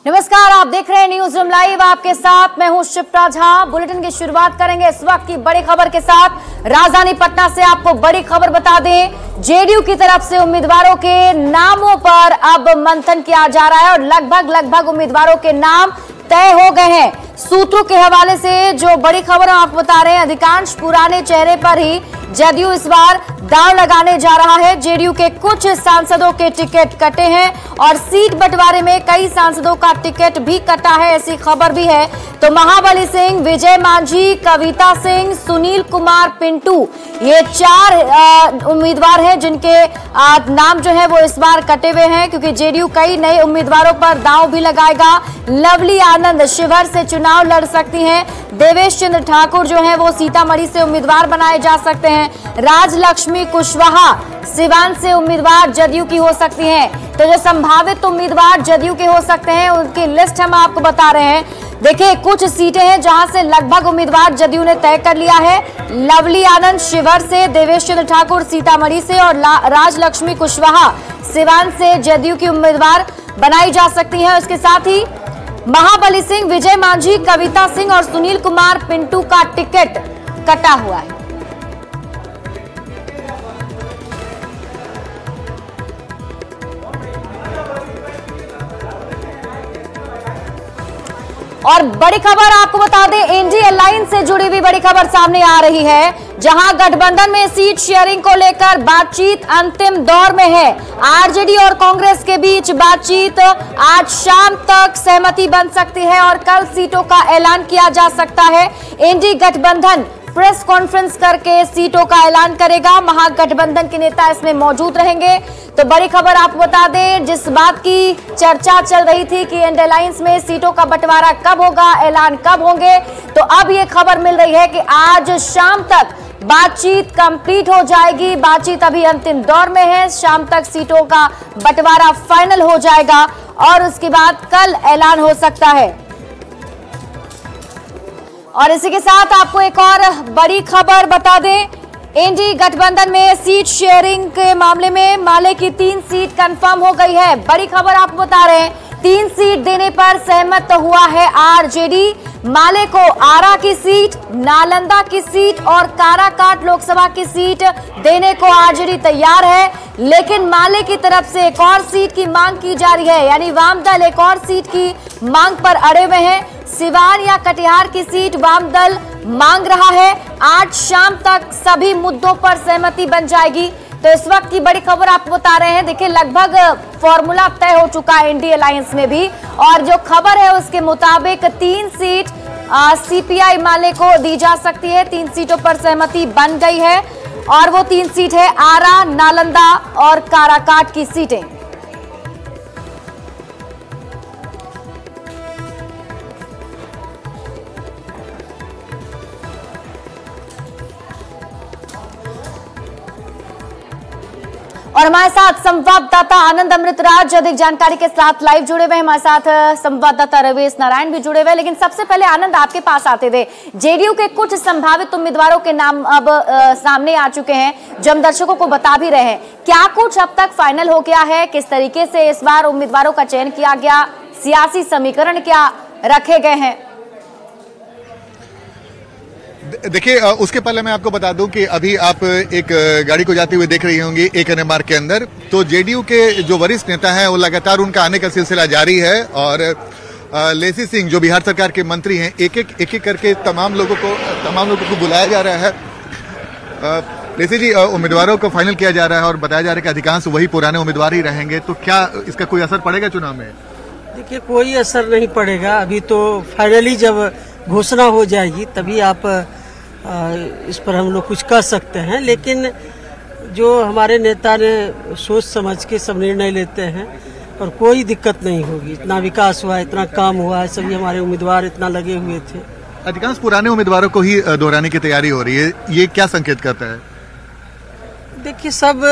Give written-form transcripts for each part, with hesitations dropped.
नमस्कार, आप देख रहे हैं न्यूज रूम लाइव। आपके साथ मैं हूं शिप्रा झा। बुलेटिन की शुरुआत करेंगे इस वक्त की बड़ी खबर के साथ। राजधानी पटना से आपको बड़ी खबर बता दें, जेडीयू की तरफ से उम्मीदवारों के नामों पर अब मंथन किया जा रहा है और लगभग उम्मीदवारों के नाम तय हो गए हैं। सूत्रों के हवाले से जो बड़ी खबर हम आपको बता रहे हैं, अधिकांश पुराने चेहरे पर ही जदयू इस बार दांव लगाने जा रहा है। जेडीयू के कुछ सांसदों के टिकट कटे हैं और सीट बंटवारे में कई सांसदों का टिकट भी कटा है, ऐसी खबर भी है। तो महाबली सिंह, विजय मांझी, कविता सिंह, सुनील कुमार पिंटू, ये 4 उम्मीदवार हैं जिनके नाम जो है वो इस बार कटे हुए हैं, क्योंकि जेडीयू कई नए उम्मीदवारों पर दांव भी लगाएगा। लवली आनंद शिवहर से चुनाव लड़ सकती हैं। देवेश चंद्र ठाकुर जो है वो सीतामढ़ी से उम्मीदवार बनाए जा सकते हैं। राजलक्ष्मी कुशवाहा सिवान से उम्मीदवार जदयू की हो सकती हैं। तो जो संभावित उम्मीदवार जदयू के हो सकते हैं उनकी लिस्ट हम आपको बता रहे हैं। देखिए, कुछ सीटें हैं जहां से लगभग उम्मीदवार जदयू ने तय कर लिया है। लवली आनंद शिवहर से, देवेश चंद्र ठाकुर सीतामढ़ी से और राजलक्ष्मी कुशवाहा सिवान से जदयू की उम्मीदवार बनाई जा सकती है। उसके साथ ही महाबली सिंह, विजय मांझी, कविता सिंह और सुनील कुमार पिंटू का टिकट कटा हुआ है। और बड़ी खबर आपको बता दें, इंडी अलायंस से जुड़ी हुई बड़ी खबर सामने आ रही है, जहां गठबंधन में सीट शेयरिंग को लेकर बातचीत अंतिम दौर में है। आरजेडी और कांग्रेस के बीच बातचीत आज शाम तक सहमति बन सकती है और कल सीटों का ऐलान किया जा सकता है। इंडी गठबंधन प्रेस कॉन्फ्रेंस करके सीटों का ऐलान करेगा। महागठबंधन के नेता इसमें मौजूद रहेंगे। तो बड़ी खबर आपको बता दें, जिस बात की चर्चा चल रही थी कि इंडी अलायंस में सीटों का बंटवारा कब होगा, ऐलान कब होंगे, तो अब ये खबर मिल रही है कि आज शाम तक बातचीत कंप्लीट हो जाएगी। बातचीत अभी अंतिम दौर में है। शाम तक सीटों का बंटवारा फाइनल हो जाएगा और उसके बाद कल ऐलान हो सकता है। और इसी के साथ आपको एक और बड़ी खबर बता दें, इंडी गठबंधन में सीट शेयरिंग के मामले में माले की 3 सीट कंफर्म हो गई है। बड़ी खबर आपको बता रहे हैं, 3 सीट देने पर सहमत हुआ है आरजेडी। माले को आरा की सीट, नालंदा की सीट और काराकाट लोकसभा की सीट देने को आरजेडी तैयार है, लेकिन माले की तरफ से एक और सीट की मांग की जा रही है। यानी वामदल एक और सीट की मांग पर अड़े हुए हैं। सिवान या कटिहार की सीट वामदल मांग रहा है। आज शाम तक सभी मुद्दों पर सहमति बन जाएगी। तो इस वक्त की बड़ी खबर आपको बता रहे हैं। देखिए, लगभग फॉर्मूला तय हो चुका है इंडी अलायंस में भी, और जो खबर है उसके मुताबिक 3 सीट सीपीआई माले को दी जा सकती है। 3 सीटों पर सहमति बन गई है और वो 3 सीट है आरा, नालंदा और काराकाट की सीटें। और हमारे साथ संवाददाता आनंद अमृतराज अधिक जानकारी के साथ लाइव जुड़े हुए हैं। हमारे साथ संवाददाता रवेश नारायण भी जुड़े हुए हैं। लेकिन सबसे पहले आनंद, आपके पास आते थे, जेडीयू के कुछ संभावित उम्मीदवारों के नाम अब सामने आ चुके हैं, जो हम दर्शकों को बता भी रहे हैं। क्या कुछ अब तक फाइनल हो गया है? किस तरीके से इस बार उम्मीदवारों का चयन किया गया? सियासी समीकरण क्या रखे गए हैं? देखिए, उसके पहले मैं आपको बता दूं कि अभी आप एक गाड़ी को जाती हुई देख रही होंगी एक मार्ग के अंदर। तो जेडीयू के जो वरिष्ठ नेता हैं वो लगातार उनका आने का सिलसिला जारी है और लेसी सिंह जो बिहार सरकार के मंत्री हैं, एक एक करके तमाम लोगों को बुलाया जा रहा है। लेसी जी, उम्मीदवारों को फाइनल किया जा रहा है और बताया जा रहा है कि अधिकांश वही पुराने उम्मीदवार ही रहेंगे। तो क्या इसका कोई असर पड़ेगा चुनाव में? देखिए, कोई असर नहीं पड़ेगा। अभी तो फाइनली जब घोषणा हो जाएगी तभी आप इस पर हम लोग कुछ कर सकते हैं। लेकिन जो हमारे नेता ने सोच समझ के सब निर्णय लेते हैं और कोई दिक्कत नहीं होगी। इतना विकास हुआ है, इतना काम हुआ है, सभी हमारे उम्मीदवार इतना लगे हुए थे। अधिकांश पुराने उम्मीदवारों को ही दोहराने की तैयारी हो रही है, ये क्या संकेत करता है? देखिए, सब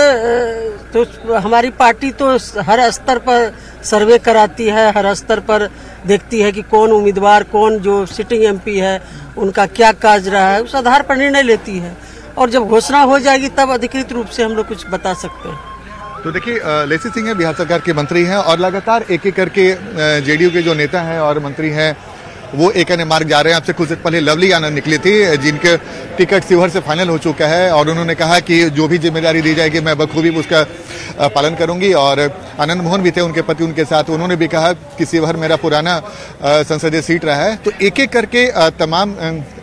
तो हमारी पार्टी तो हर स्तर पर सर्वे कराती है, हर स्तर पर देखती है कि कौन उम्मीदवार, कौन जो सिटिंग एमपी है उनका क्या कार्य रहा है, उस आधार पर निर्णय लेती है। और जब घोषणा हो जाएगी तब अधिकृत रूप से हम लोग कुछ बता सकते हैं। तो देखिए, लेसी सिंह है, बिहार सरकार के मंत्री हैं और लगातार एक एक करके जेडीयू के जो नेता हैं और मंत्री हैं वो एक अन्य मार्ग जा रहे हैं। आपसे कुछ देर पहले लवली आनंद निकली थी, जिनके टिकट शिवहर से फाइनल हो चुका है और उन्होंने कहा कि जो भी जिम्मेदारी दी जाएगी मैं बखूबी उसका पालन करूंगी। और आनंद मोहन भी थे उनके पति, उनके साथ उन्होंने भी कहा कि शिवहर मेरा पुराना संसदीय सीट रहा है। तो एक एक करके तमाम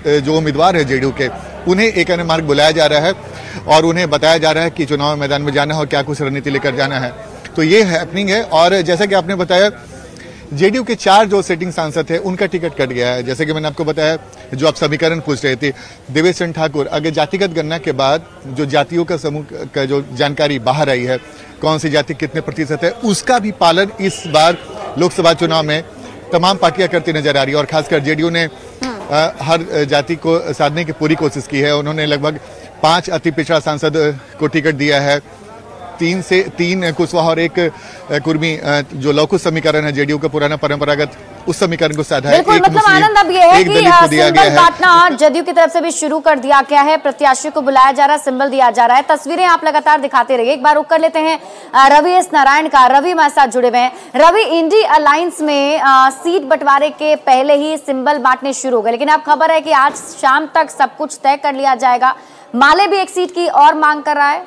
जो उम्मीदवार है जेडीयू के, उन्हें एक अन्य मार्ग बुलाया जा रहा है और उन्हें बताया जा रहा है कि चुनाव मैदान में जाना है और क्या कुछ रणनीति लेकर जाना है। तो ये हैपनिंग है। और जैसा कि आपने बताया, जेडीयू के 4 जो सिटिंग सांसद थे उनका टिकट कट गया है। जैसे कि मैंने आपको बताया, जो आप समीकरण पूछ रहे थे, देवेश चंद्र ठाकुर, अगर जातिगत गणना के बाद जो जातियों का समूह का जो जानकारी बाहर आई है, कौन सी जाति कितने प्रतिशत है, उसका भी पालन इस बार लोकसभा चुनाव में तमाम पार्टियां करती नजर आ रही है। और खासकर जेडीयू ने हर जाति को साधने की पूरी कोशिश की है। उन्होंने लगभग 5 अति पिछड़ा सांसद को टिकट दिया है, 3 कुशवाहा और 1 कुर्मी, जो लौकुश समीकरण है जेडीयू का पुराना परंपरागत, उस समीकरण को साधा है। बिल्कुल, मतलब आनंद अब ये है कि सिंबल बांटना जदयू की तरफ से भी शुरू कर दिया गया है, प्रत्याशी को बुलाया जा रहा है, सिंबल दिया जा रहा है। तस्वीरें आप लगातार दिखाते रहिए। एक बार रुक कर लेते हैं रवि एस नारायण का। रवि हमारे साथ जुड़े हुए हैं। रवि, इंडी अलायंस में सीट बंटवारे के पहले ही सिंबल बांटने शुरू हो गए, लेकिन अब खबर है कि आज शाम तक सब कुछ तय कर लिया जाएगा। माले भी एक सीट की और मांग कर रहा है।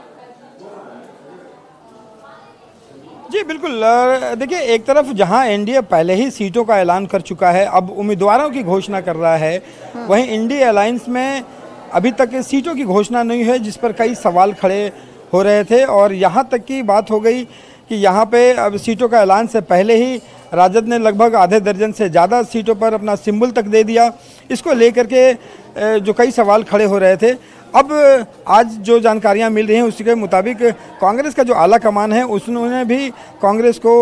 जी बिल्कुल, देखिए, एक तरफ जहां एनडीए पहले ही सीटों का ऐलान कर चुका है, अब उम्मीदवारों की घोषणा कर रहा है, वहीं इंडी अलायंस में अभी तक सीटों की घोषणा नहीं है, जिस पर कई सवाल खड़े हो रहे थे। और यहां तक की बात हो गई कि यहां पे अब सीटों का ऐलान से पहले ही राजद ने लगभग आधे दर्जन से ज़्यादा सीटों पर अपना सिंबल तक दे दिया। इसको लेकर के जो कई सवाल खड़े हो रहे थे, अब आज जो जानकारियां मिल रही हैं उसके मुताबिक कांग्रेस का जो आला कमान है उसने भी कांग्रेस को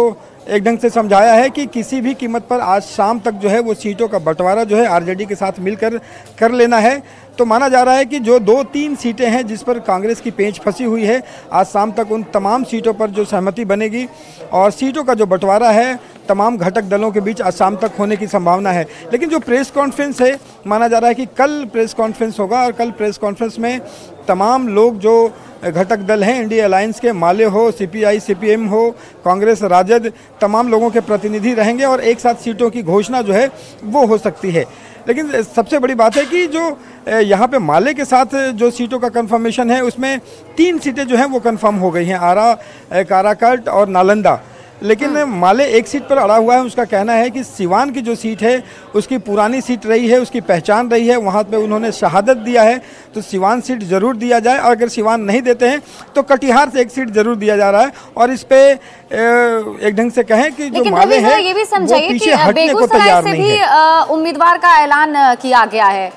एक ढंग से समझाया है कि किसी भी कीमत पर आज शाम तक जो है वो सीटों का बंटवारा जो है आरजेडी के साथ मिलकर कर लेना है। तो माना जा रहा है कि जो 2-3 सीटें हैं जिस पर कांग्रेस की पेंच फंसी हुई है, आज शाम तक उन तमाम सीटों पर जो सहमति बनेगी और सीटों का जो बंटवारा है तमाम घटक दलों के बीच आज शाम तक होने की संभावना है। लेकिन जो प्रेस कॉन्फ्रेंस है, माना जा रहा है कि कल प्रेस कॉन्फ्रेंस होगा और कल प्रेस कॉन्फ्रेंस में तमाम लोग जो घटक दल हैं इंडिया अलायंस के, माले हो, सीपीआई सीपीएम हो, कांग्रेस, राजद, तमाम लोगों के प्रतिनिधि रहेंगे और एक साथ सीटों की घोषणा जो है वो हो सकती है। लेकिन सबसे बड़ी बात है कि जो यहाँ पे माले के साथ जो सीटों का कंफर्मेशन है उसमें 3 सीटें जो हैं वो कंफर्म हो गई हैं, आरा, काराकट और नालंदा। लेकिन माले एक सीट पर अड़ा हुआ है। उसका कहना है कि सिवान की जो सीट है उसकी पुरानी सीट रही है, उसकी पहचान रही है, वहाँ पे उन्होंने शहादत दिया है, तो सिवान सीट जरूर दिया जाए। और अगर सिवान नहीं देते हैं तो कटिहार से एक सीट जरूर दिया जा रहा है। और इस पे एक ढंग से कहें कि जो माले है ये भी समझाइए कि बेगूसराय से भी उम्मीदवार का ऐलान किया गया है,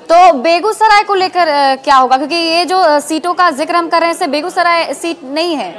तो बेगूसराय को लेकर क्या होगा? क्योंकि ये जो सीटों का जिक्र हम कर रहे हैं बेगूसराय सीट नहीं है।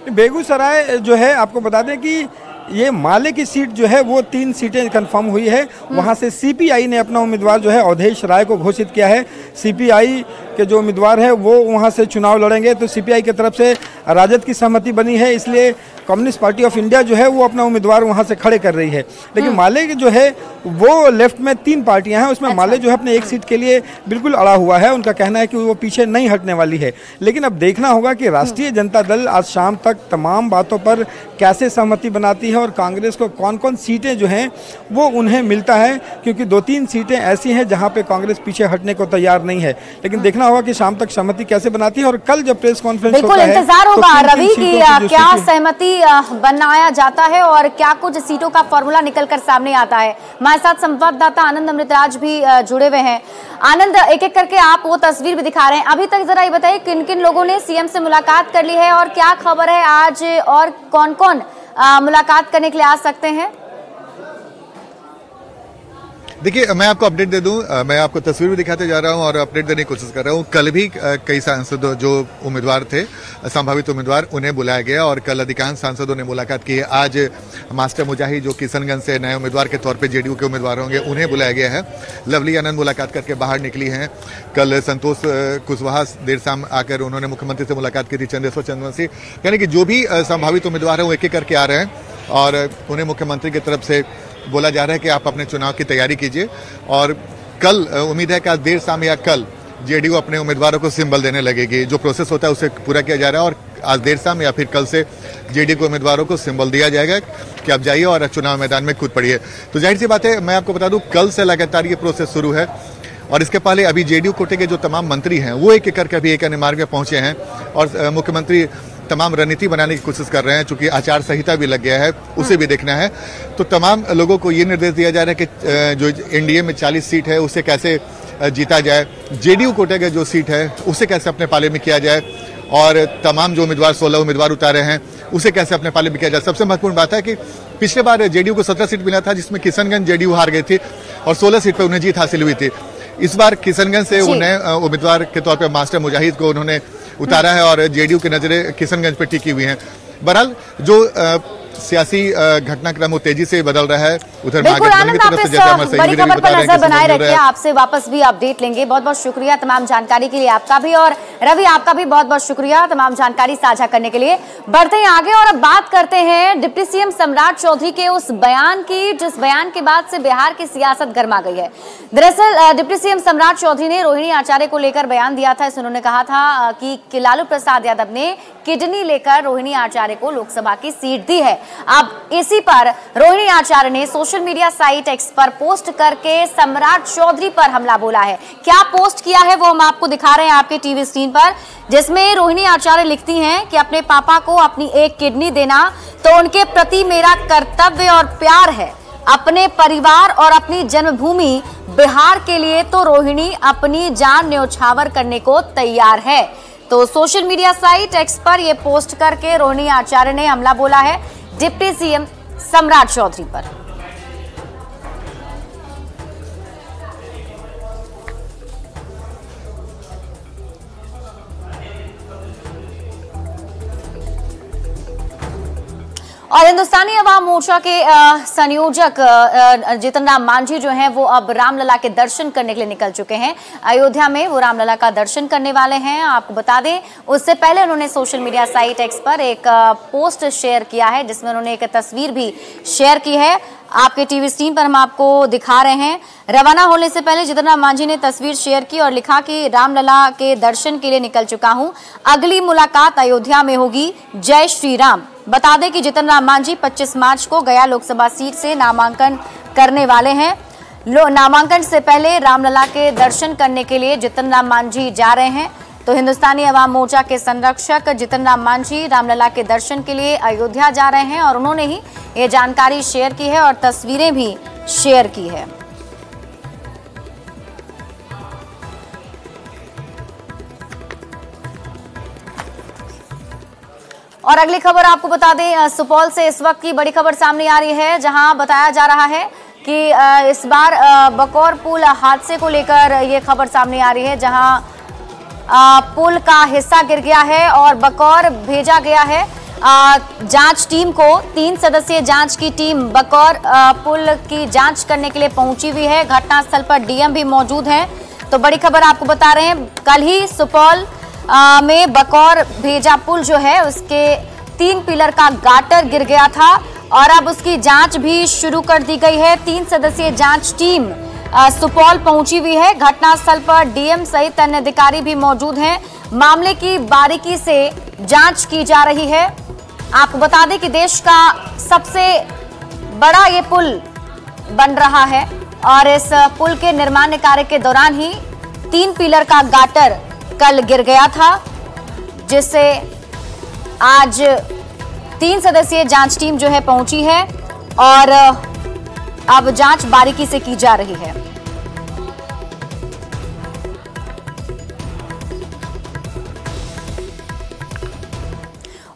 बेगूसराय जो है, आपको बता दें कि ये माले की सीट जो है वो 3 सीटें कंफर्म हुई है। वहाँ से सीपीआई ने अपना उम्मीदवार जो है अवधेश राय को घोषित किया है। सीपीआई के जो उम्मीदवार है वो वहाँ से चुनाव लड़ेंगे। तो सीपीआई की तरफ से राजद की सहमति बनी है, इसलिए कम्युनिस्ट पार्टी ऑफ इंडिया जो है वो अपना उम्मीदवार वहाँ से खड़े कर रही है। लेकिन माले जो है वो लेफ्ट में 3 पार्टियां हैं, उसमें माले जो है अपने एक सीट के लिए बिल्कुल अड़ा हुआ है। उनका कहना है कि वो पीछे नहीं हटने वाली है। लेकिन अब देखना होगा कि राष्ट्रीय जनता दल आज शाम तक तमाम बातों पर कैसे सहमति बनाती है और कांग्रेस को कौन कौन सीटें जो हैं वो उन्हें मिलता है, क्योंकि 2-3 सीटें ऐसी हैं जहां पे कांग्रेस पीछे हटने को तैयार नहीं है। लेकिन देखना होगा कि शाम तक सहमति कैसे बनाती है। और कल जब प्रेस कॉन्फ्रेंस होता है, बिल्कुल इंतजार होगा रवि की क्या सहमति बनाया जाता है और क्या कुछ सीटों का फॉर्मूला निकलकर सामने आता है। हमारे साथ संवाददाता आनंद अमृतराज भी जुड़े हुए हैं। आनंद, एक एक करके आप वो तस्वीर भी दिखा रहे हैं। अभी तक जरा ये बताइए किन किन लोगों ने सीएम से मुलाकात कर ली है और क्या खबर है आज, और कौन कौन मुलाकात करने के लिए आ सकते हैं? देखिए, मैं आपको अपडेट दे दूं, मैं आपको तस्वीर भी दिखाते जा रहा हूं और अपडेट देने की कोशिश कर रहा हूं। कल भी कई सांसद जो उम्मीदवार थे, संभावित उम्मीदवार, उन्हें बुलाया गया और कल अधिकांश सांसदों ने मुलाकात की है। आज मास्टर मुजाहिद जो किशनगंज से नए उम्मीदवार के तौर पे जेडीयू के उम्मीदवार होंगे, उन्हें बुलाया गया है। लवली आनंद मुलाकात करके बाहर निकली हैं। कल संतोष कुशवाहा देर शाम आकर उन्होंने मुख्यमंत्री से मुलाकात की थी, चंद्रेश्वर चंद्रवंशी। यानी कि जो भी संभावित उम्मीदवार हैं वो एक एक करके आ रहे हैं और उन्हें मुख्यमंत्री की तरफ से बोला जा रहा है कि आप अपने चुनाव की तैयारी कीजिए। और कल उम्मीद है कि आज देर शाम या कल जेडीयू अपने उम्मीदवारों को सिंबल देने लगेगी। जो प्रोसेस होता है उसे पूरा किया जा रहा है और आज देर शाम या फिर कल से जेडीयू के उम्मीदवारों को सिंबल दिया जाएगा कि आप जाइए और चुनाव मैदान में कूद पड़िए। तो जाहिर सी बात है, मैं आपको बता दूं, कल से लगातार ये प्रोसेस शुरू है और इसके पहले अभी जेडीयू कोटे के जो तमाम मंत्री हैं वो एक एक करके अभी एक अन्य मार्ग में पहुंचे हैं और मुख्यमंत्री तमाम रणनीति बनाने की कोशिश कर रहे हैं। चूंकि आचार संहिता भी लग गया है, उसे भी देखना है, तो तमाम लोगों को ये निर्देश दिया जा रहा है कि जो एनडीए में 40 सीट है उसे कैसे जीता जाए, जेडीयू कोटे का जो सीट है उसे कैसे अपने पाले में किया जाए और तमाम जो उम्मीदवार 16 उम्मीदवार उतारे हैं उसे कैसे अपने पाले में किया जाए। सबसे महत्वपूर्ण बात है कि पिछले बार जेडीयू को 17 सीट मिला था, जिसमें किशनगंज जेडीयू हार गई थी और 16 सीट पर उन्हें जीत हासिल हुई थी। इस बार किशनगंज से उन्हें उम्मीदवार के तौर पर मास्टर मुजाहिद को उन्होंने उतारा है और जेडीयू की नजरें किशनगंज पर टिकी हुई हैं। बहरहाल जो सियासी घटनाक्रम तेजी से बदल रहा है, उधर बड़ी खबर पर नजर बनाए रखिए। आपसे वापस भी अपडेट लेंगे। बहुत बहुत शुक्रिया तमाम जानकारी के लिए आपका भी, और रवि आपका भी बहुत बहुत शुक्रिया तमाम जानकारी साझा करने के लिए। बढ़ते हैं आगे और अब बात करते हैं डिप्टी सीएम सम्राट चौधरी के उस बयान की, जिस बयान के बाद से बिहार की सियासत गर्मा गई है। दरअसल डिप्टी सीएम सम्राट चौधरी ने रोहिणी आचार्य को लेकर बयान दिया था। इसमें उन्होंने कहा था कि लालू प्रसाद यादव ने किडनी लेकर रोहिणी आचार्य को लोकसभा की सीट दी है। अब इसी पर रोहिणी आचार्य ने सोशल मीडिया साइट एक्स पर पोस्ट करके सम्राट चौधरी पर हमला बोला है। क्या पोस्ट किया है वो हम आपको दिखा रहे हैं आपके टीवी स्क्रीन पर, जिसमें रोहिणी आचार्य लिखती हैं कि अपने पापा को अपनी एक किडनी देना तो उनके प्रति मेरा कर्तव्य और प्यार है। अपने परिवार और अपनी जन्मभूमि बिहार के लिए तो रोहिणी अपनी जान न्यौछावर करने को तैयार है। तो सोशल मीडिया साइट एक्स पर यह पोस्ट करके रोहिणी आचार्य ने हमला बोला है डिप्टी सीएम सम्राट चौधरी पर। और हिंदुस्तानी अवाम मोर्चा के संयोजक जीतन राम मांझी जो हैं वो अब रामलला के दर्शन करने के लिए निकल चुके हैं। अयोध्या में वो रामलला का दर्शन करने वाले हैं। आपको बता दें, उससे पहले उन्होंने सोशल मीडिया साइट एक्स पर एक पोस्ट शेयर किया है, जिसमें उन्होंने एक तस्वीर भी शेयर की है। आपके टीवी स्क्रीन पर हम आपको दिखा रहे हैं। रवाना होने से पहले जीतन राम मांझी ने तस्वीर शेयर की और लिखा कि रामलला के दर्शन के लिए निकल चुका हूं, अगली मुलाकात अयोध्या में होगी, जय श्री राम। बता दें कि जीतन राम मांझी 25 मार्च को गया लोकसभा सीट से नामांकन करने वाले हैं। नामांकन से पहले रामलला के दर्शन करने के लिए जीतन राम मांझी जा रहे हैं। तो हिंदुस्तानी अवाम मोर्चा के संरक्षक जीतन राम मांझी रामलला के दर्शन के लिए अयोध्या जा रहे हैं और उन्होंने ही ये जानकारी शेयर की है और तस्वीरें भी शेयर की है। और अगली खबर आपको बता दें, सुपौल से इस वक्त की बड़ी खबर सामने आ रही है, जहां बताया जा रहा है कि इस बार बकौर पुल हादसे को लेकर ये खबर सामने आ रही है, जहां पुल का हिस्सा गिर गया है और बकौर भेजा गया है जांच टीम को। 3 सदस्यीय जांच की टीम बकौर पुल की जांच करने के लिए पहुंची हुई है। घटनास्थल पर डीएम भी मौजूद है। तो बड़ी खबर आपको बता रहे हैं, कल ही सुपौल में बकौर भेजा पुल जो है उसके 3 पिलर का गाटर गिर गया था और अब उसकी जांच भी शुरू कर दी गई है। 3 सदस्यीय जांच टीम सुपौल पहुंची हुई है। घटनास्थल पर डीएम सहित अन्य अधिकारी भी मौजूद हैं। मामले की बारीकी से जांच की जा रही है। आपको बता दें कि देश का सबसे बड़ा ये पुल बन रहा है और इस पुल के निर्माण कार्य के दौरान ही 3 पिलर का गाटर कल गिर गया था, जिससे आज 3 सदस्यीय जांच टीम जो है पहुंची है और अब जांच बारीकी से की जा रही है।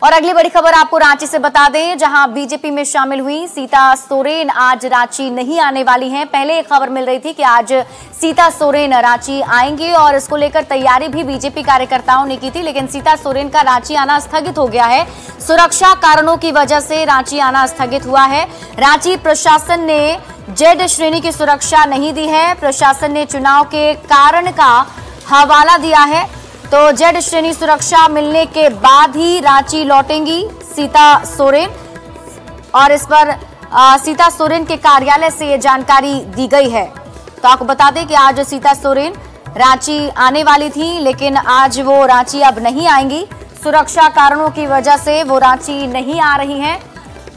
और अगली बड़ी खबर आपको रांची से बता दें, जहां बीजेपी में शामिल हुई सीता सोरेन आज रांची नहीं आने वाली हैं। पहले एक खबर मिल रही थी कि आज सीता सोरेन रांची आएंगे और इसको लेकर तैयारी भी बीजेपी कार्यकर्ताओं ने की थी, लेकिन सीता सोरेन का रांची आना स्थगित हो गया है। सुरक्षा कारणों की वजह से रांची आना स्थगित हुआ है। रांची प्रशासन ने जेड श्रेणी की सुरक्षा नहीं दी है। प्रशासन ने चुनाव के कारण का हवाला दिया है, तो जेड श्रेणी सुरक्षा मिलने के बाद ही रांची लौटेंगी सीता सोरेन और इस पर सीता सोरेन के कार्यालय से ये जानकारी दी गई है। तो आपको बता दें कि आज सीता सोरेन रांची आने वाली थी, लेकिन आज वो रांची अब नहीं आएंगी। सुरक्षा कारणों की वजह से वो रांची नहीं आ रही हैं।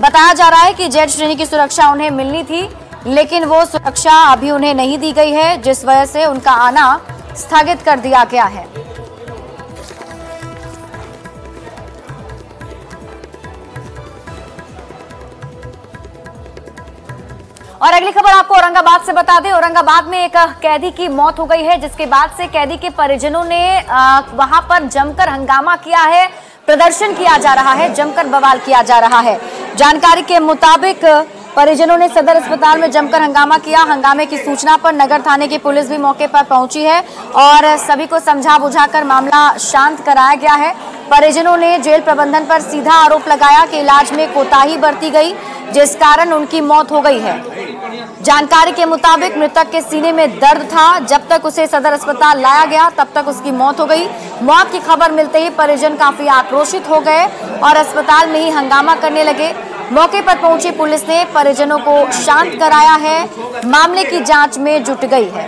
बताया जा रहा है कि जेड श्रेणी की सुरक्षा उन्हें मिलनी थी, लेकिन वो सुरक्षा अभी उन्हें नहीं दी गई है, जिस वजह से उनका आना स्थगित कर दिया गया है। और अगली खबर आपको औरंगाबाद से बता दें। औरंगाबाद में एक कैदी की मौत हो गई है, जिसके बाद से कैदी के परिजनों ने वहां पर जमकर हंगामा किया है, प्रदर्शन किया जा रहा है, जमकर बवाल किया जा रहा है। जानकारी के मुताबिक परिजनों ने सदर अस्पताल में जमकर हंगामा किया। हंगामे की सूचना पर नगर थाने की पुलिस भी मौके पर पहुंची है और सभी को समझा बुझाकर मामला शांत कराया गया है। परिजनों ने जेल प्रबंधन पर सीधा आरोप लगाया कि इलाज में कोताही बरती गई, जिस कारण उनकी मौत हो गई है। जानकारी के मुताबिक मृतक के सीने में दर्द था। जब तक उसे सदर अस्पताल लाया गया तब तक उसकी मौत हो गई। मौत की खबर मिलते ही परिजन काफी आक्रोशित हो गए और अस्पताल में ही हंगामा करने लगे। मौके पर पहुंची पुलिस ने परिजनों को शांत कराया है, मामले की जांच में जुट गई है।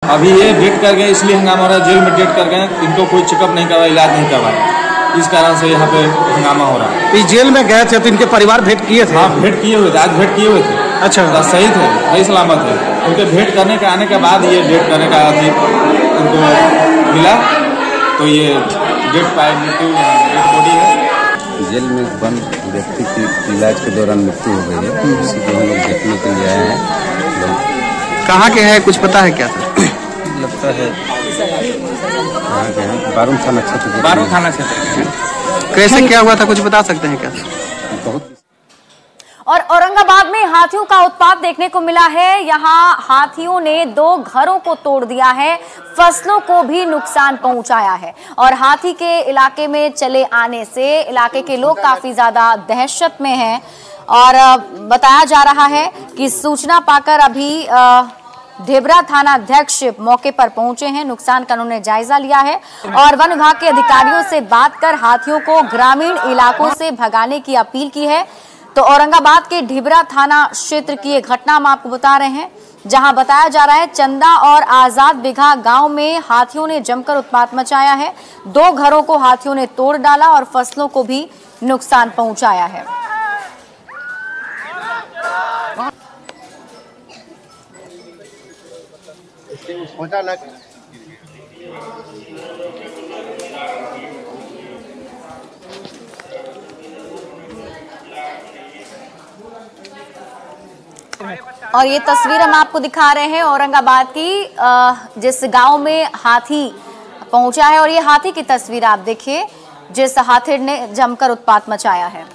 अभी ये डेट कर गए, इसलिए हंगामा हो रहा है। जेल में डेट कर गए, इनको कोई चेकअप नहीं करवाया, इलाज नहीं करवाया, इस कारण से यहाँ पे हंगामा हो रहा है। इस जेल में गए थे तो इनके परिवार भेंट किए थे? हाँ, भेंट किए हुए थे, आज भेंट किए हुए थे। अच्छा, सही थे, सही सलामत थे। उनके भेंट करने के आने के बाद ये डेट करने का उनको मिला, तो ये डेट पाए, मृत्यु डेड बॉडी है। जेल में बंद व्यक्ति की इलाज के दौरान मृत्यु हो गई है, उसी को हम लोग देखने के लिए आए हैं। कहाँ के हैं, कुछ पता है क्या सर? लगता है कहाँ के हैं, बारूम थाना क्षेत्र। बारूम थाना क्षेत्र। कैसे क्या हुआ था, कुछ बता सकते हैं क्या? बहुत। और औरंगाबाद में हाथियों का उत्पात देखने को मिला है। यहाँ हाथियों ने 2 घरों को तोड़ दिया है, फसलों को भी नुकसान पहुंचाया है और हाथी के इलाके में चले आने से इलाके के लोग काफी ज्यादा दहशत में हैं। और बताया जा रहा है कि सूचना पाकर अभी ढेबरा थाना अध्यक्ष मौके पर पहुंचे हैं, नुकसान का उन्होंने जायजा लिया है और वन विभाग के अधिकारियों से बात कर हाथियों को ग्रामीण इलाकों से भगाने की अपील की है। तो औरंगाबाद के ढिबरा थाना क्षेत्र की एक घटना हम आपको बता रहे हैं, जहां बताया जा रहा है चंदा और आजाद बिघा गांव में हाथियों ने जमकर उत्पात मचाया है। 2 घरों को हाथियों ने तोड़ डाला और फसलों को भी नुकसान पहुंचाया है। और ये तस्वीर हम आपको दिखा रहे हैं औरंगाबाद की, जिस गांव में हाथी पहुंचा है। और ये हाथी की तस्वीर आप देखिए, जिस हाथी ने जमकर उत्पात मचाया है।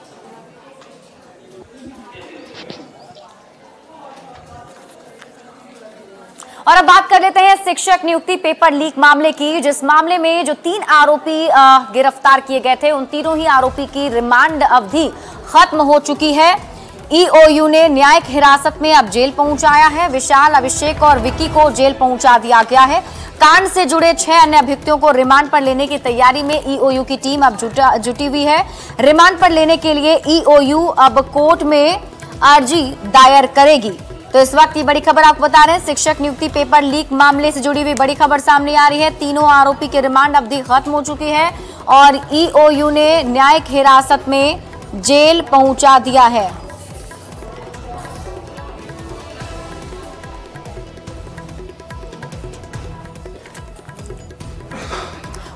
और अब बात कर लेते हैं शिक्षक नियुक्ति पेपर लीक मामले की, जिस मामले में जो 3 आरोपी गिरफ्तार किए गए थे, उन तीनों ही आरोपी की रिमांड अवधि खत्म हो चुकी है। ईओयू ने न्यायिक हिरासत में अब जेल पहुंचाया है। विशाल, अभिषेक और विकी को जेल पहुंचा दिया गया है। कांड से जुड़े 6 अन्य अभियुक्तों को रिमांड पर लेने की तैयारी में ईओयू की टीम अब जुटी हुई है। रिमांड पर लेने के लिए ईओयू अब कोर्ट में अर्जी दायर करेगी। तो इस वक्त की बड़ी खबर आपको बता रहे हैं, शिक्षक नियुक्ति पेपर लीक मामले से जुड़ी हुई बड़ी खबर सामने आ रही है। तीनों आरोपी की रिमांड अवधि खत्म हो चुकी है और ईओयू ने न्यायिक हिरासत में जेल पहुंचा दिया है।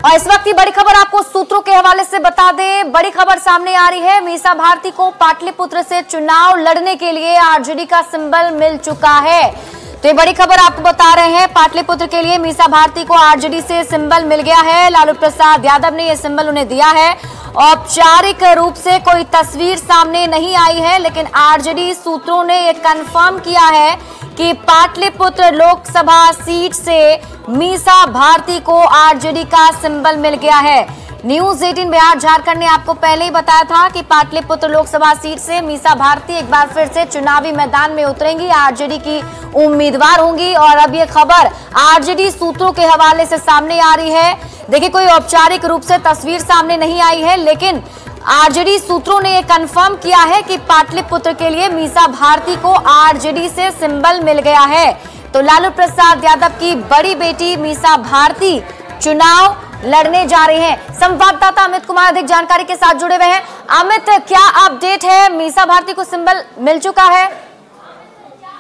और इस वक्त की बड़ी खबर आपको सूत्रों के हवाले से बता दें, बड़ी खबर सामने आ रही है। मीसा भारती को पाटलिपुत्र से चुनाव लड़ने के लिए आरजेडी का सिंबल मिल चुका है। तो ये बड़ी खबर आपको बता रहे हैं, पाटलिपुत्र के लिए मीसा भारती को आरजेडी से सिंबल मिल गया है। लालू प्रसाद यादव ने यह सिंबल उन्हें दिया है। औपचारिक रूप से कोई तस्वीर सामने नहीं आई है, लेकिन आरजेडी सूत्रों ने यह कंफर्म किया है कि पाटलिपुत्र लोकसभा सीट से मीसा भारती को आरजेडी का सिंबल मिल गया है। न्यूज 18 बिहार झारखंड ने आपको पहले ही बताया था कि पाटलिपुत्र लोकसभा सीट से मीसा भारती एक बार फिर से चुनावी मैदान में उतरेंगी, आरजेडी की उम्मीदवार होंगी। और अब ये खबर आरजेडी सूत्रों के हवाले से सामने आ रही है। देखिए, कोई औपचारिक रूप से तस्वीर सामने नहीं आई है, लेकिन आरजेडी सूत्रों ने यह कंफर्म किया है कि पाटलिपुत्र के लिए मीसा भारती को आरजेडी से सिंबल मिल गया है। तो लालू प्रसाद यादव की बड़ी बेटी मीसा भारती चुनाव लड़ने जा रहे हैं। संवाददाता अमित कुमार अधिक जानकारी के साथ जुड़े हुए हैं। अमित, क्या अपडेट है? मीसा भारती को सिंबल मिल चुका है?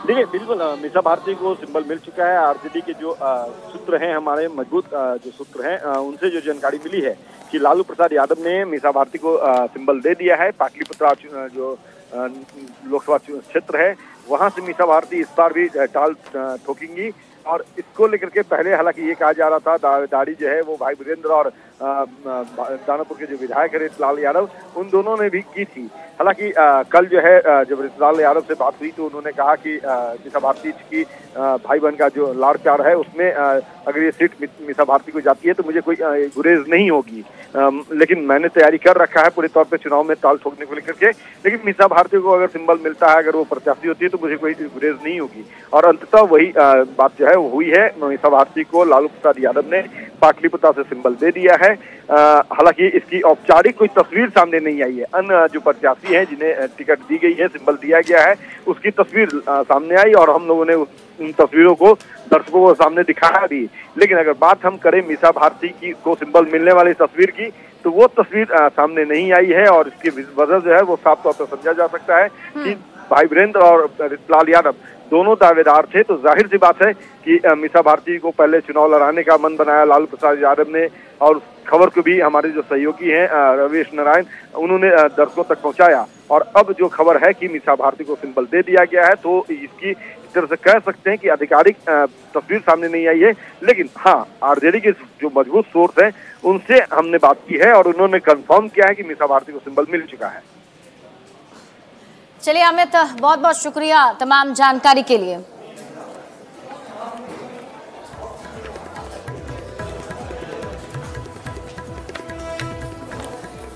देखिए, बिल्कुल मीसा भारती को सिंबल मिल चुका है। आरजेडी के जो सूत्र हैं, हमारे मजबूत जो सूत्र हैं, उनसे जो जानकारी मिली है कि लालू प्रसाद यादव ने मीसा भारती को सिंबल दे दिया है। पाटलिपुत्र जो लोकसभा क्षेत्र है, वहां से मीसा भारती इस बार भी टाल ठोकेंगी। और इसको लेकर के पहले हालांकि ये कहा जा रहा था दाढ़ी जो है वो भाई वीरेंद्र और दानापुर के जो विधायक है रितलाल यादव, उन दोनों ने भी की थी। हालांकि कल जो है जब रितलाल यादव से बात हुई तो उन्होंने कहा कि मीसा भारती की भाई बहन का जो लाड़ प्यार है उसमें अगर ये सीट मीसा भारती को जाती है तो मुझे कोई गुरेज नहीं होगी, लेकिन मैंने तैयारी कर रखा है पूरे तौर पे चुनाव में ताल ठोकने को लेकर के। लेकिन मीसा भारती को अगर सिंबल मिलता है, अगर वो प्रत्याशी होती है तो मुझे कोई गुरेज नहीं होगी। और अंततः वही बात जो है वो हुई है। मीसा भारती को लालू प्रसाद यादव ने पाटलिपुत्र से सिंबल दे दिया है। हालांकि इसकी औपचारिक कोई तस्वीर सामने नहीं आई है। अन्य जो प्रत्याशी हैं जिन्हें टिकट दी गई है, सिंबल दिया गया है, उसकी तस्वीर सामने आई और हम लोगों ने उन तस्वीरों को दर्शकों को सामने दिखाया भी। लेकिन अगर बात हम करें मीसा भारती की को सिंबल मिलने वाली तस्वीर की, तो वो तस्वीर सामने नहीं आई है। और इसकी वजह जो है वो साफ तौर पर समझा जा सकता है कि भाई वीरेंद्र और रितलाल यादव दोनों दावेदार थे। तो जाहिर सी बात है कि मीसा भारती को पहले चुनाव लड़ाने का मन बनाया लालू प्रसाद यादव ने, और खबर को भी हमारे जो सहयोगी हैं रवीश नारायण, उन्होंने दर्शकों तक पहुंचाया। और अब जो खबर है कि मीसा भारती को सिंबल दे दिया गया है, तो इसकी तरह से कह सकते हैं कि आधिकारिक तस्वीर सामने नहीं आई है। लेकिन हाँ, आरजेडी के जो मजबूत सोर्स हैं उनसे हमने बात की है और उन्होंने कंफर्म किया है कि मीसा भारती को सिंबल मिल चुका है। चलिए अमित, बहुत बहुत शुक्रिया तमाम जानकारी के लिए।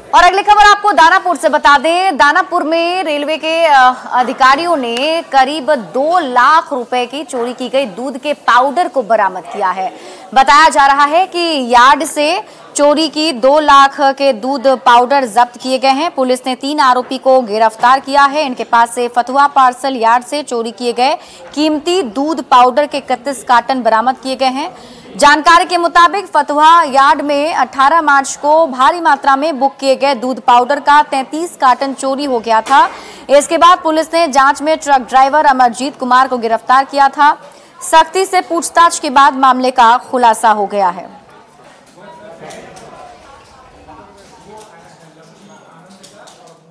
और अगली खबर आपको दानापुर से बता दें। दानापुर में रेलवे के अधिकारियों ने करीब 2 लाख रुपए की चोरी की गई दूध के पाउडर को बरामद किया है। बताया जा रहा है कि यार्ड से चोरी की 2 लाख के दूध पाउडर जब्त किए गए हैं। पुलिस ने 3 आरोपी को गिरफ्तार किया है। इनके पास से फतुहा पार्सल यार्ड से चोरी किए गए कीमती दूध पाउडर के 31 कार्टन बरामद किए गए हैं। जानकारी के मुताबिक फतुहा यार्ड में 18 मार्च को भारी मात्रा में बुक किए गए दूध पाउडर का 33 कार्टन चोरी हो गया था। इसके बाद पुलिस ने जांच में ट्रक ड्राइवर अमरजीत कुमार को गिरफ्तार किया था। सख्ती से पूछताछ के बाद मामले का खुलासा हो गया है।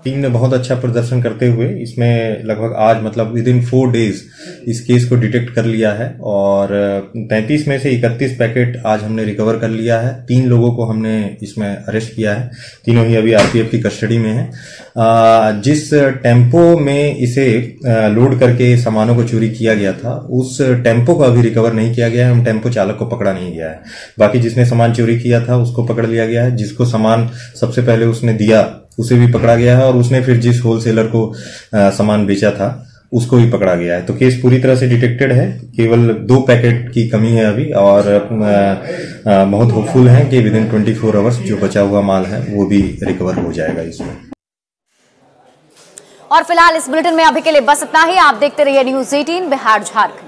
टीम ने बहुत अच्छा प्रदर्शन करते हुए इसमें लगभग आज मतलब विदिन 4 डेज इस केस को डिटेक्ट कर लिया है और 33 में से 31 पैकेट आज हमने रिकवर कर लिया है। 3 लोगों को हमने इसमें अरेस्ट किया है। तीनों ही अभी आरपीएफ की कस्टडी में हैं। जिस टेम्पो में इसे लोड करके सामानों को चोरी किया गया था, उस टेम्पो को अभी रिकवर नहीं किया गया है। हम टेम्पो चालक को पकड़ा नहीं गया है। बाकी जिसने सामान चोरी किया था उसको पकड़ लिया गया है। जिसको सामान सबसे पहले उसने दिया उसे भी पकड़ा गया है और उसने फिर जिस होलसेलर को सामान बेचा था उसको भी पकड़ा गया है। तो केस पूरी तरह से डिटेक्टेड है। केवल 2 पैकेट की कमी है अभी और बहुत होपफुल है कि विदिन 24 आवर्स जो बचा हुआ माल है वो भी रिकवर हो जाएगा इसमें। और फिलहाल इस बुलेटिन में अभी के लिए बस इतना ही। आप देखते रहिए न्यूज़ 18 बिहार झारखंड।